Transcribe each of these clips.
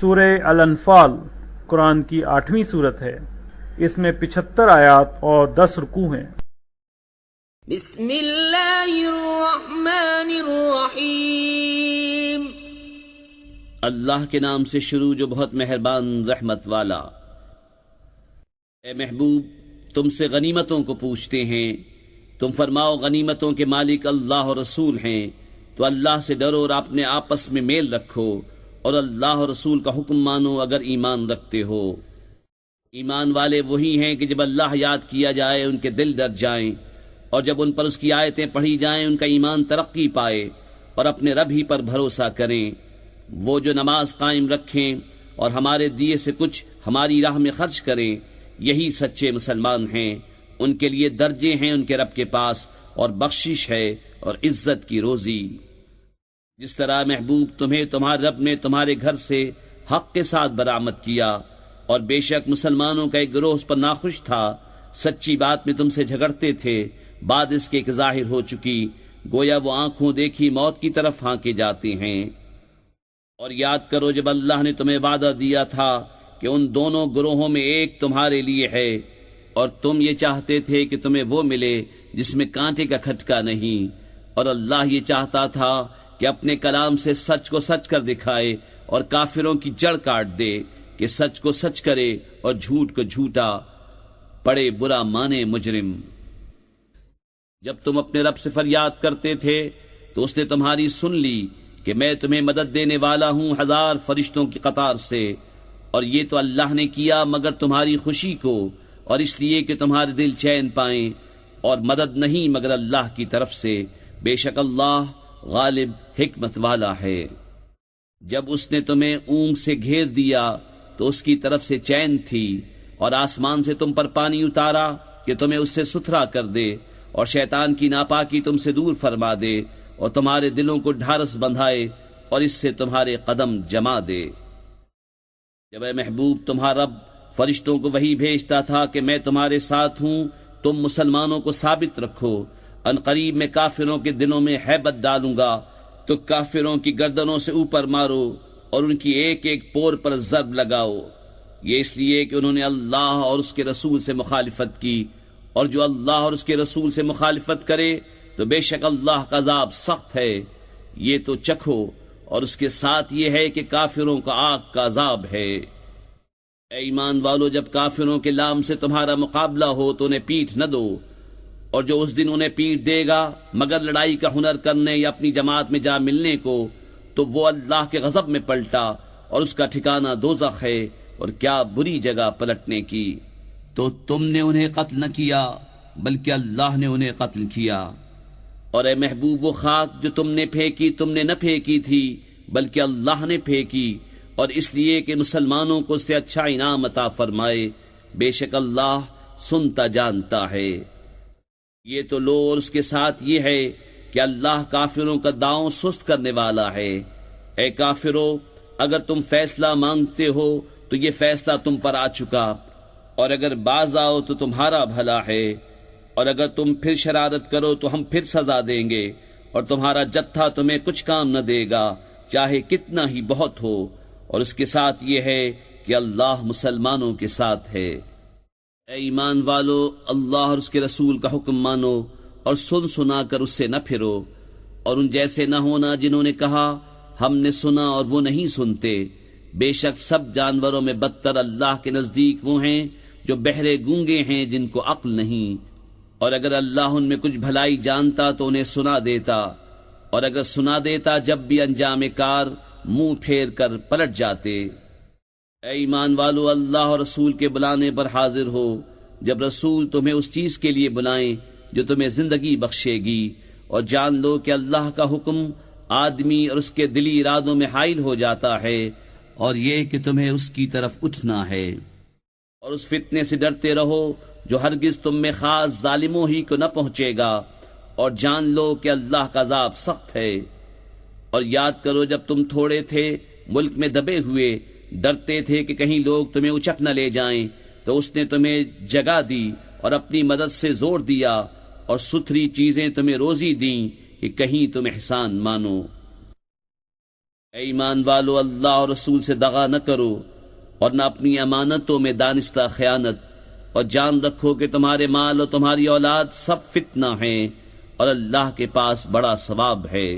سورہ الانفال قرآن کی 8ویں سورت ہے۔ اس میں 75 آیات اور 10 رکوع ہیں۔ بسم اللہ الرحمن الرحیم۔ اللہ کے نام سے شروع جو بہت مہربان رحمت والا۔ اے محبوب، تم سے غنیمتوں کو پوچھتے ہیں، تم فرماؤ غنیمتوں کے مالک اللہ اور رسول ہیں، تو اللہ سے ڈرو اور اپنے آپس میں میل رکھو، اور اللہ اور رسول کا حکم مانو اگر ایمان رکھتے ہو۔ ایمان والے وہی ہیں کہ جب اللہ یاد کیا جائے ان کے دل ڈر جائیں، اور جب ان پر اس کی آیتیں پڑھی جائیں ان کا ایمان ترقی پائے، اور اپنے رب ہی پر بھروسہ کریں۔ وہ جو نماز قائم رکھیں اور ہمارے دیے سے کچھ ہماری راہ میں خرچ کریں، یہی سچے مسلمان ہیں۔ ان کے لیے درجے ہیں ان کے رب کے پاس، اور بخشش ہے اور عزت کی روزی۔ جس طرح محبوب تمہیں تمہارے رب نے تمہارے گھر سے حق کے ساتھ برآمد کیا، اور بے شک مسلمانوں کا ایک گروہ اس پر ناخوش تھا، سچی بات میں تم سے جھگڑتے تھے، بعد اس کے کہ ظاہر ہو چکی، گویا وہ آنکھوں دیکھی موت کی طرف ہانکے جاتے ہیں۔ اور یاد کرو جب اللہ نے تمہیں وعدہ دیا تھا کہ ان دونوں گروہوں میں ایک تمہارے لیے ہے، اور تم یہ چاہتے تھے کہ تمہیں وہ ملے جس میں کانٹے کا کھٹکا نہیں، اور اللہ یہ چاہتا تھا کہ اپنے کلام سے سچ کو سچ کر دکھائے اور کافروں کی جڑ کاٹ دے، کہ سچ کو سچ کرے اور جھوٹ کو جھوٹا پڑے برا مانے مجرم۔ جب تم اپنے رب سے فریاد کرتے تھے تو اس نے تمہاری سن لی کہ میں تمہیں مدد دینے والا ہوں 1000 فرشتوں کی قطار سے، اور یہ تو اللہ نے کیا مگر تمہاری خوشی کو، اور اس لیے کہ تمہارے دل چین پائیں، اور مدد نہیں مگر اللہ کی طرف سے، بے شک اللہ غالب حکمت والا ہے۔ جب اس نے تمہیں اونگ سے گھیر دیا تو اس کی طرف سے چین تھی، اور آسمان سے تم پر پانی اتارا کہ تمہیں اس سے ستھرا کر دے، اور شیطان کی ناپاکی تم سے دور فرما دے، اور تمہارے دلوں کو ڈھارس بندھائے، اور اس سے تمہارے قدم جما دے۔ جب اے محبوب تمہارا رب فرشتوں کو وحی بھیجتا تھا کہ میں تمہارے ساتھ ہوں، تم مسلمانوں کو ثابت رکھو، ان قریب میں کافروں کے دلوں میں ہیبت ڈالوں گا، تو کافروں کی گردنوں سے اوپر مارو اور ان کی ایک ایک پور پر ضرب لگاؤ۔ یہ اس لیے کہ انہوں نے اللہ اور اس کے رسول سے مخالفت کی، اور جو اللہ اور اس کے رسول سے مخالفت کرے تو بے شک اللہ کا عذاب سخت ہے۔ یہ تو چکھو، اور اس کے ساتھ یہ ہے کہ کافروں کا آگ کا عذاب ہے۔ اے ایمان والو، جب کافروں کے لام سے تمہارا مقابلہ ہو تو انہیں پیٹھ نہ دو، اور جو اس دن انہیں پیٹھ دے گا مگر لڑائی کا ہنر کرنے یا اپنی جماعت میں جا ملنے کو، تو وہ اللہ کے غضب میں پلٹا، اور اس کا ٹھکانہ دوزخ ہے، اور کیا بری جگہ پلٹنے کی۔ تو تم نے انہیں قتل نہ کیا بلکہ اللہ نے انہیں قتل کیا۔ اور اے محبوب، وہ خاک جو تم نے پھینکی تم نے نہ پھینکی تھی بلکہ اللہ نے پھینکی، اور اس لیے کہ مسلمانوں کو اس سے اچھا انعام عطا فرمائے، بے شک اللہ سنتا جانتا ہے۔ یہ تو لو، اور اس کے ساتھ یہ ہے کہ اللہ کافروں کا داؤں سست کرنے والا ہے۔ اے کافرو، اگر تم فیصلہ مانگتے ہو تو یہ فیصلہ تم پر آ چکا، اور اگر باز آؤ تو تمہارا بھلا ہے، اور اگر تم پھر شرارت کرو تو ہم پھر سزا دیں گے، اور تمہارا جتھا تمہیں کچھ کام نہ دے گا، چاہے کتنا ہی بہت ہو، اور اس کے ساتھ یہ ہے کہ اللہ مسلمانوں کے ساتھ ہے۔ اے ایمان والو، اللہ اور اس کے رسول کا حکم مانو، اور سن سنا کر اس سے نہ پھرو، اور ان جیسے نہ ہونا جنہوں نے کہا ہم نے سنا اور وہ نہیں سنتے۔ بے شک سب جانوروں میں بدتر اللہ کے نزدیک وہ ہیں جو بہرے گونگے ہیں جن کو عقل نہیں، اور اگر اللہ ان میں کچھ بھلائی جانتا تو انہیں سنا دیتا، اور اگر سنا دیتا جب بھی انجام کار منہ پھیر کر پلٹ جاتے۔ اے ایمان والو، اللہ اور رسول کے بلانے پر حاضر ہو، جب رسول تمہیں اس چیز کے لیے بلائیں جو تمہیں زندگی بخشے گی، اور جان لو کہ اللہ کا حکم آدمی اور اس کے دلی ارادوں میں حائل ہو جاتا ہے، اور یہ کہ تمہیں اس کی طرف اٹھنا ہے۔ اور اس فتنے سے ڈرتے رہو جو ہرگز تم میں خاص ظالموں ہی کو نہ پہنچے گا، اور جان لو کہ اللہ کا عذاب سخت ہے۔ اور یاد کرو جب تم تھوڑے تھے، ملک میں دبے ہوئے، ڈرتے تھے کہ کہیں لوگ تمہیں اچک نہ لے جائیں، تو اس نے تمہیں جگہ دی اور اپنی مدد سے زور دیا، اور ستھری چیزیں تمہیں روزی دیں کہ کہیں تم احسان مانو۔ اے ایمان والو، اللہ اور رسول سے دغا نہ کرو اور نہ اپنی امانتوں میں دانستہ خیانت، اور جان رکھو کہ تمہارے مال اور تمہاری اولاد سب فتنہ ہیں اور اللہ کے پاس بڑا ثواب ہے۔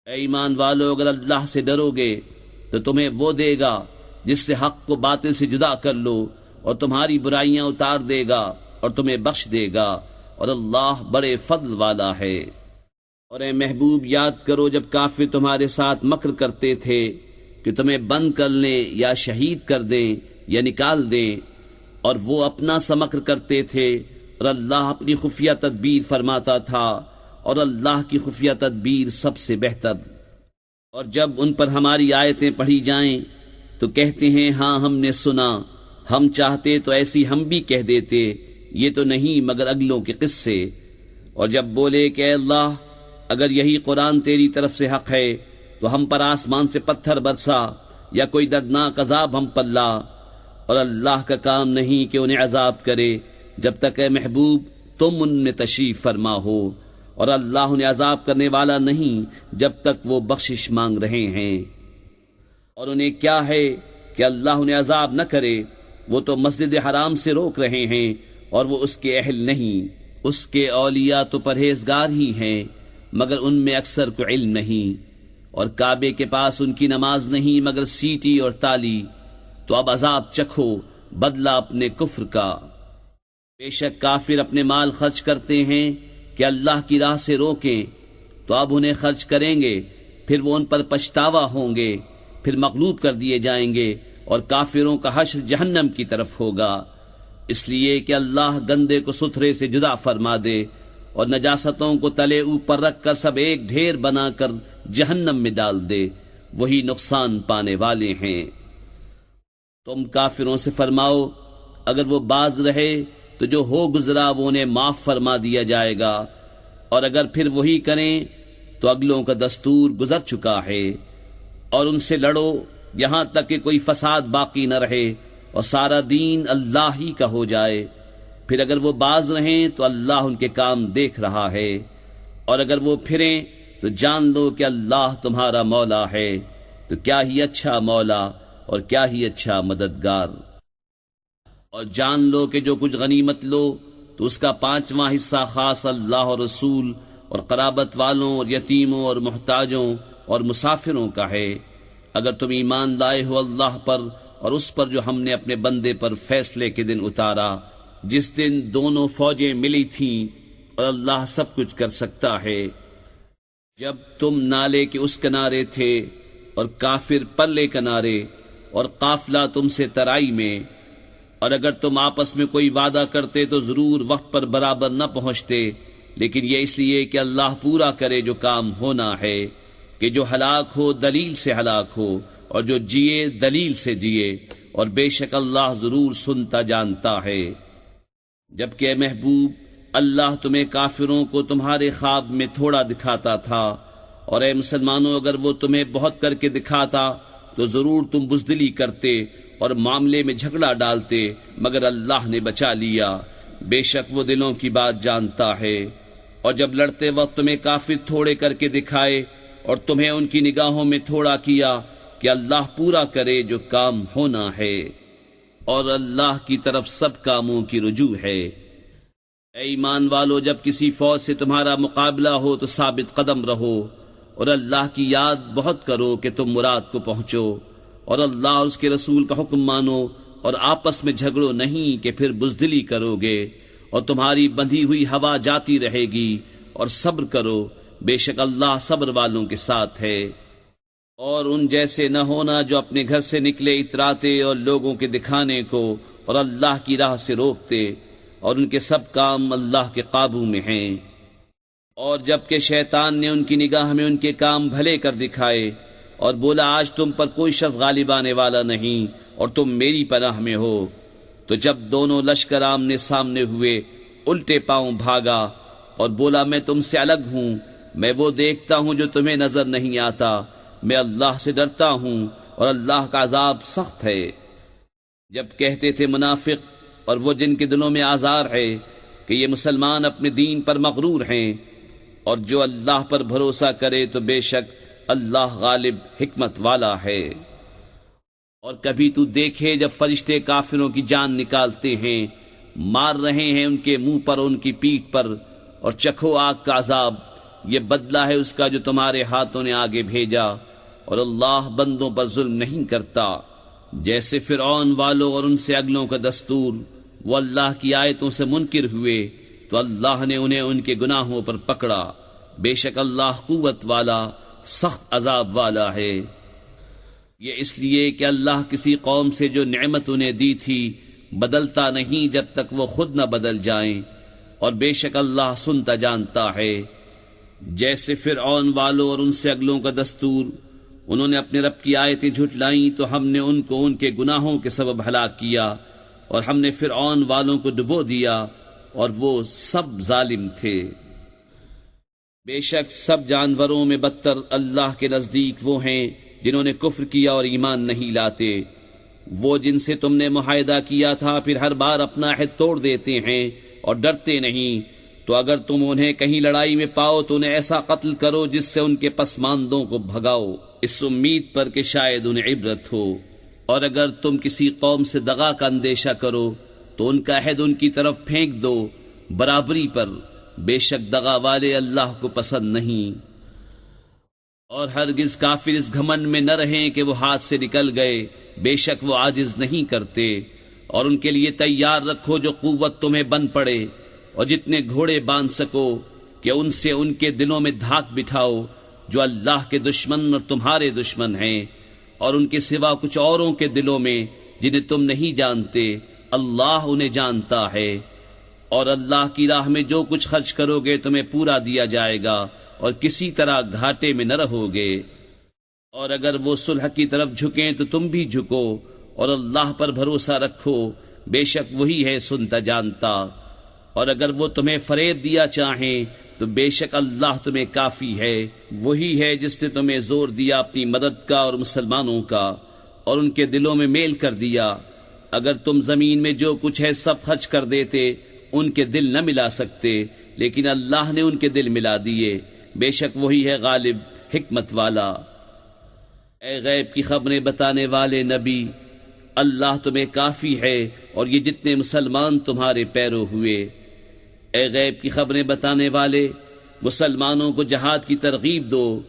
اے ایمان والو، اگر اللہ سے ڈرو گے تو تمہیں وہ دے گا جس سے حق کو باطل سے جدا کر لو، اور تمہاری برائیاں اتار دے گا اور تمہیں بخش دے گا، اور اللہ بڑے فضل والا ہے۔ اور اے محبوب، یاد کرو جب کافر تمہارے ساتھ مکر کرتے تھے کہ تمہیں بند کر لیں یا شہید کر دیں یا نکال دیں، اور وہ اپنا سا مکر کرتے تھے، اور اللہ اپنی خفیہ تدبیر فرماتا تھا، اور اللہ کی خفیہ تدبیر سب سے بہتر۔ اور جب ان پر ہماری آیتیں پڑھی جائیں تو کہتے ہیں ہاں ہم نے سنا، ہم چاہتے تو ایسی ہم بھی کہہ دیتے، یہ تو نہیں مگر اگلوں کے قصے۔ اور جب بولے کہ اے اللہ، اگر یہی قرآن تیری طرف سے حق ہے تو ہم پر آسمان سے پتھر برسا یا کوئی دردناک عذاب ہم پر لا۔ اور اللہ کا کام نہیں کہ انہیں عذاب کرے جب تک اے محبوب تم ان میں تشریف فرما ہو، اور اللہ انہیں عذاب کرنے والا نہیں جب تک وہ بخشش مانگ رہے ہیں۔ اور انہیں کیا ہے کہ اللہ انہیں عذاب نہ کرے، وہ تو مسجد حرام سے روک رہے ہیں اور وہ اس کے اہل نہیں۔ اس کے اولیاء تو پرہیزگار ہی ہیں مگر ان میں اکثر کو علم نہیں، اور کعبے کے پاس ان کی نماز نہیں مگر سیٹی اور تالی۔ تو اب عذاب چکھو بدلہ اپنے کفر کا۔ بے شک کافر اپنے مال خرچ کرتے ہیں کہ اللہ کی راہ سے روکیں، تو اب انہیں خرچ کریں گے، پھر وہ ان پر پچھتاوا ہوں گے، پھر مغلوب کر دیے جائیں گے، اور کافروں کا حشر جہنم کی طرف ہوگا۔ اس لیے کہ اللہ گندے کو ستھرے سے جدا فرما دے اور نجاستوں کو تلے اوپر رکھ کر سب ایک ڈھیر بنا کر جہنم میں ڈال دے، وہی نقصان پانے والے ہیں۔ تم کافروں سے فرماؤ اگر وہ باز رہے تو جو ہو گزرا وہ انہیں معاف فرما دیا جائے گا، اور اگر پھر وہی کریں تو اگلوں کا دستور گزر چکا ہے۔ اور ان سے لڑو یہاں تک کہ کوئی فساد باقی نہ رہے اور سارا دین اللہ ہی کا ہو جائے۔ پھر اگر وہ باز رہیں تو اللہ ان کے کام دیکھ رہا ہے، اور اگر وہ پھریں تو جان لو کہ اللہ تمہارا مولا ہے، تو کیا ہی اچھا مولا اور کیا ہی اچھا مددگار۔ اور جان لو کہ جو کچھ غنیمت لو تو اس کا 5واں حصہ خاص اللہ اور رسول اور قرابت والوں اور یتیموں اور محتاجوں اور مسافروں کا ہے، اگر تم ایمان لائے ہو اللہ پر اور اس پر جو ہم نے اپنے بندے پر فیصلے کے دن اتارا، جس دن دونوں فوجیں ملی تھیں، اور اللہ سب کچھ کر سکتا ہے۔ جب تم نالے کے اس کنارے تھے اور کافر پرلے کنارے، اور قافلہ تم سے ترائی میں، اور اگر تم آپس میں کوئی وعدہ کرتے تو ضرور وقت پر برابر نہ پہنچتے، لیکن یہ اس لیے کہ اللہ پورا کرے جو کام ہونا ہے، کہ جو ہلاک ہو دلیل سے ہلاک ہو اور جو جیے دلیل سے جیے، اور بے شک اللہ ضرور سنتا جانتا ہے۔ جبکہ اے محبوب، اللہ تمہیں کافروں کو تمہارے خواب میں تھوڑا دکھاتا تھا، اور اے مسلمانوں اگر وہ تمہیں بہت کر کے دکھاتا تو ضرور تم بزدلی کرتے اور معاملے میں جھگڑا ڈالتے، مگر اللہ نے بچا لیا، بے شک وہ دلوں کی بات جانتا ہے۔ اور جب لڑتے وقت تمہیں کافر تھوڑے کر کے دکھائے اور تمہیں ان کی نگاہوں میں تھوڑا کیا، کہ اللہ پورا کرے جو کام ہونا ہے، اور اللہ کی طرف سب کاموں کی رجوع ہے۔ اے ایمان والو، جب کسی فوج سے تمہارا مقابلہ ہو تو ثابت قدم رہو، اور اللہ کی یاد بہت کرو کہ تم مراد کو پہنچو، اور اللہ اور اس کے رسول کا حکم مانو، اور آپس میں جھگڑو نہیں کہ پھر بزدلی کرو گے، اور تمہاری بندھی ہوئی ہوا جاتی رہے گی، اور صبر کرو، بے شک اللہ صبر والوں کے ساتھ ہے۔ اور ان جیسے نہ ہونا جو اپنے گھر سے نکلے اتراتے اور لوگوں کے دکھانے کو اور اللہ کی راہ سے روکتے، اور ان کے سب کام اللہ کے قابو میں ہیں۔ اور جب کہ شیطان نے ان کی نگاہ میں ان کے کام بھلے کر دکھائے اور بولا آج تم پر کوئی شخص غالب آنے والا نہیں اور تم میری پناہ میں ہو، تو جب دونوں لشکر آمنے سامنے ہوئے الٹے پاؤں بھاگا اور بولا میں تم سے الگ ہوں، میں وہ دیکھتا ہوں جو تمہیں نظر نہیں آتا، میں اللہ سے ڈرتا ہوں اور اللہ کا عذاب سخت ہے۔ جب کہتے تھے منافق اور وہ جن کے دلوں میں آزار ہے کہ یہ مسلمان اپنے دین پر مغرور ہیں، اور جو اللہ پر بھروسہ کرے تو بے شک اللہ غالب حکمت والا ہے۔ اور کبھی تو دیکھے جب فرشتے کافروں کی جان نکالتے ہیں، مار رہے ہیں ان کے منہ پر، ان کی پیٹھ پر، اور چکھو آگ کا عذاب، یہ بدلہ ہے اس کا جو تمہارے ہاتھوں نے آگے بھیجا، اور اللہ بندوں پر ظلم نہیں کرتا۔ جیسے فرعون والوں اور ان سے اگلوں کا دستور، وہ اللہ کی آیتوں سے منکر ہوئے تو اللہ نے انہیں ان کے گناہوں پر پکڑا، بے شک اللہ قوت والا سخت عذاب والا ہے۔ یہ اس لیے کہ اللہ کسی قوم سے جو نعمت انہیں دی تھی بدلتا نہیں جب تک وہ خود نہ بدل جائیں، اور بے شک اللہ سنتا جانتا ہے۔ جیسے فرعون والوں اور ان سے اگلوں کا دستور، انہوں نے اپنے رب کی آیتیں جھٹلائیں تو ہم نے ان کو ان کے گناہوں کے سبب ہلاک کیا، اور ہم نے فرعون والوں کو ڈبو دیا، اور وہ سب ظالم تھے۔ بے شک سب جانوروں میں بدتر اللہ کے نزدیک وہ ہیں جنہوں نے کفر کیا اور ایمان نہیں لاتے، وہ جن سے تم نے معاہدہ کیا تھا پھر ہر بار اپنا عہد توڑ دیتے ہیں اور ڈرتے نہیں، تو اگر تم انہیں کہیں لڑائی میں پاؤ تو انہیں ایسا قتل کرو جس سے ان کے پسماندوں کو بھگاؤ، اس امید پر کہ شاید انہیں عبرت ہو۔ اور اگر تم کسی قوم سے دغا کا اندیشہ کرو تو ان کا عہد ان کی طرف پھینک دو برابری پر، بے شک دغا والے اللہ کو پسند نہیں۔ اور ہرگز کافر اس گھمنڈ میں نہ رہیں کہ وہ ہاتھ سے نکل گئے، بے شک وہ عاجز نہیں کرتے۔ اور ان کے لیے تیار رکھو جو قوت تمہیں بن پڑے، اور جتنے گھوڑے باندھ سکو کہ ان سے ان کے دلوں میں دھاک بٹھاؤ جو اللہ کے دشمن اور تمہارے دشمن ہیں، اور ان کے سوا کچھ اوروں کے دلوں میں جنہیں تم نہیں جانتے، اللہ انہیں جانتا ہے۔ اور اللہ کی راہ میں جو کچھ خرچ کرو گے تمہیں پورا دیا جائے گا، اور کسی طرح گھاٹے میں نہ رہو گے۔ اور اگر وہ صلح کی طرف جھکیں تو تم بھی جھکو، اور اللہ پر بھروسہ رکھو، بے شک وہی ہے سنتا جانتا۔ اور اگر وہ تمہیں فریب دیا چاہیں تو بے شک اللہ تمہیں کافی ہے، وہی ہے جس نے تمہیں زور دیا اپنی مدد کا اور مسلمانوں کا، اور ان کے دلوں میں میل کر دیا۔ اگر تم زمین میں جو کچھ ہے سب خرچ کر دیتے ان کے دل نہ ملا سکتے، لیکن اللہ نے ان کے دل ملا دیے، بے شک وہی ہے غالب حکمت والا۔ اے غیب کی خبریں بتانے والے نبی، اللہ تمہیں کافی ہے، اور یہ جتنے مسلمان تمہارے پیرو ہوئے۔ اے غیب کی خبریں بتانے والے، مسلمانوں کو جہاد کی ترغیب دو،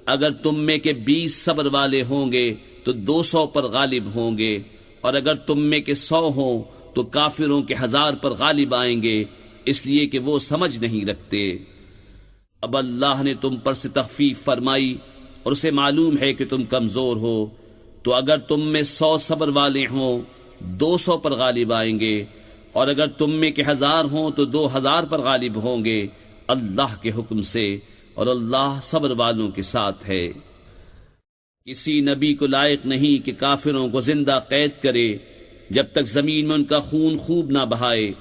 اگر تم میں کے 20 صبر والے ہوں گے تو 200 پر غالب ہوں گے، اور اگر تم میں کے 100 ہوں تو کافروں کے 1000 پر غالب آئیں گے، اس لیے کہ وہ سمجھ نہیں رکھتے۔ اب اللہ نے تم پر سے تخفیف فرمائی اور اسے معلوم ہے کہ تم کمزور ہو، تو اگر تم میں 100 صبر والے ہوں 200 پر غالب آئیں گے، اور اگر تم میں کے 1000 ہوں تو 2000 پر غالب ہوں گے اللہ کے حکم سے، اور اللہ صبر والوں کے ساتھ ہے۔ کسی نبی کو لائق نہیں کہ کافروں کو زندہ قید کرے جب تک زمین میں ان کا خون خوب نہ بہائے۔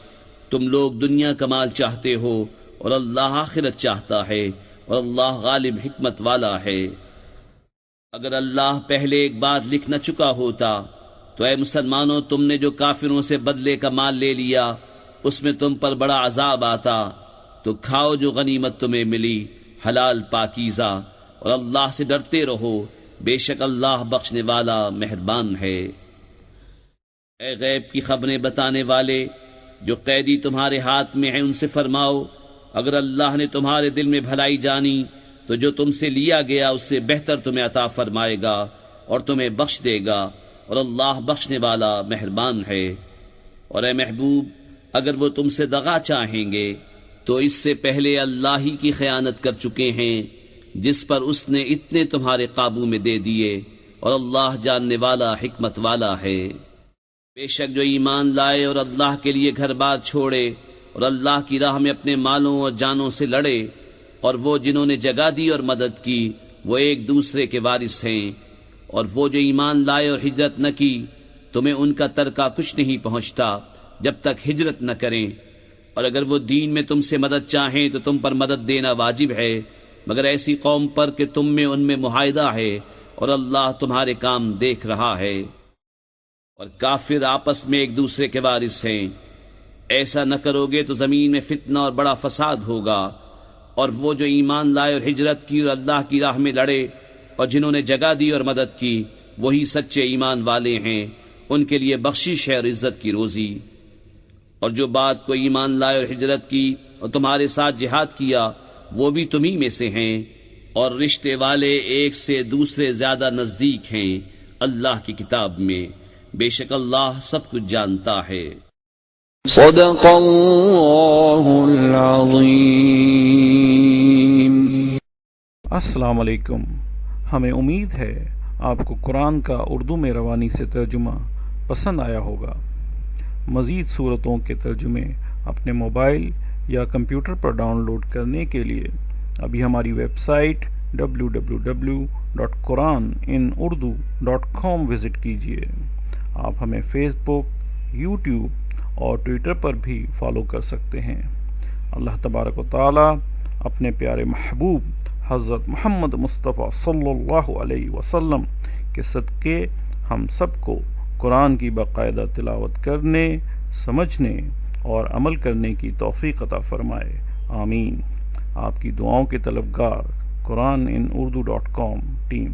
تم لوگ دنیا کا مال چاہتے ہو اور اللہ آخرت چاہتا ہے، اور اللہ غالب حکمت والا ہے۔ اگر اللہ پہلے ایک بات لکھ نہ چکا ہوتا تو اے مسلمانوں، تم نے جو کافروں سے بدلے کا مال لے لیا اس میں تم پر بڑا عذاب آتا، تو کھاؤ جو غنیمت تمہیں ملی حلال پاکیزہ، اور اللہ سے ڈرتے رہو، بے شک اللہ بخشنے والا مہربان ہے۔ اے غیب کی خبریں بتانے والے، جو قیدی تمہارے ہاتھ میں ہیں ان سے فرماؤ، اگر اللہ نے تمہارے دل میں بھلائی جانی تو جو تم سے لیا گیا اس سے بہتر تمہیں عطا فرمائے گا اور تمہیں بخش دے گا، اور اللہ بخشنے والا مہربان ہے۔ اور اے محبوب، اگر وہ تم سے دغا چاہیں گے تو اس سے پہلے اللہ ہی کی خیانت کر چکے ہیں جس پر اس نے اتنے تمہارے قابو میں دے دیے، اور اللہ جاننے والا حکمت والا ہے۔ بے شک جو ایمان لائے اور اللہ کے لیے گھر بار چھوڑے اور اللہ کی راہ میں اپنے مالوں اور جانوں سے لڑے، اور وہ جنہوں نے جگہ دی اور مدد کی وہ ایک دوسرے کے وارث ہیں، اور وہ جو ایمان لائے اور ہجرت نہ کی تمہیں ان کا ترکہ کچھ نہیں پہنچتا جب تک ہجرت نہ کریں، اور اگر وہ دین میں تم سے مدد چاہیں تو تم پر مدد دینا واجب ہے، مگر ایسی قوم پر کہ تم میں ان میں معاہدہ ہے، اور اللہ تمہارے کام دیکھ رہا ہے۔ اور کافر آپس میں ایک دوسرے کے وارث ہیں، ایسا نہ کرو گے تو زمین میں فتنہ اور بڑا فساد ہوگا۔ اور وہ جو ایمان لائے اور ہجرت کی اور اللہ کی راہ میں لڑے اور جنہوں نے جگہ دی اور مدد کی وہی سچے ایمان والے ہیں، ان کے لیے بخشش ہے اور عزت کی روزی۔ اور جو بات کو ایمان لائے اور ہجرت کی اور تمہارے ساتھ جہاد کیا وہ بھی تمہیں میں سے ہیں، اور رشتے والے ایک سے دوسرے زیادہ نزدیک ہیں اللہ کی کتاب میں، بے شک اللہ سب کچھ جانتا ہے۔ صدق اللہ العظیم۔ السلام علیکم۔ ہمیں امید ہے آپ کو قرآن کا اردو میں روانی سے ترجمہ پسند آیا ہوگا۔ مزید صورتوں کے ترجمے اپنے موبائل یا کمپیوٹر پر ڈاؤن لوڈ کرنے کے لیے ابھی ہماری ویب سائٹ www.quraninaurdu.com وزٹ کیجیے۔ آپ ہمیں فیس بک، یوٹیوب اور ٹویٹر پر بھی فالو کر سکتے ہیں۔ اللہ تبارک و تعالی اپنے پیارے محبوب حضرت محمد مصطفیٰ صلی اللہ علیہ وسلم کے صدقے ہم سب کو قرآن کی باقاعدہ تلاوت کرنے، سمجھنے اور عمل کرنے کی توفیق عطا فرمائے، آمین۔ آپ کی دعاؤں کے طلبگار قرآن ان اردو .com ٹیم۔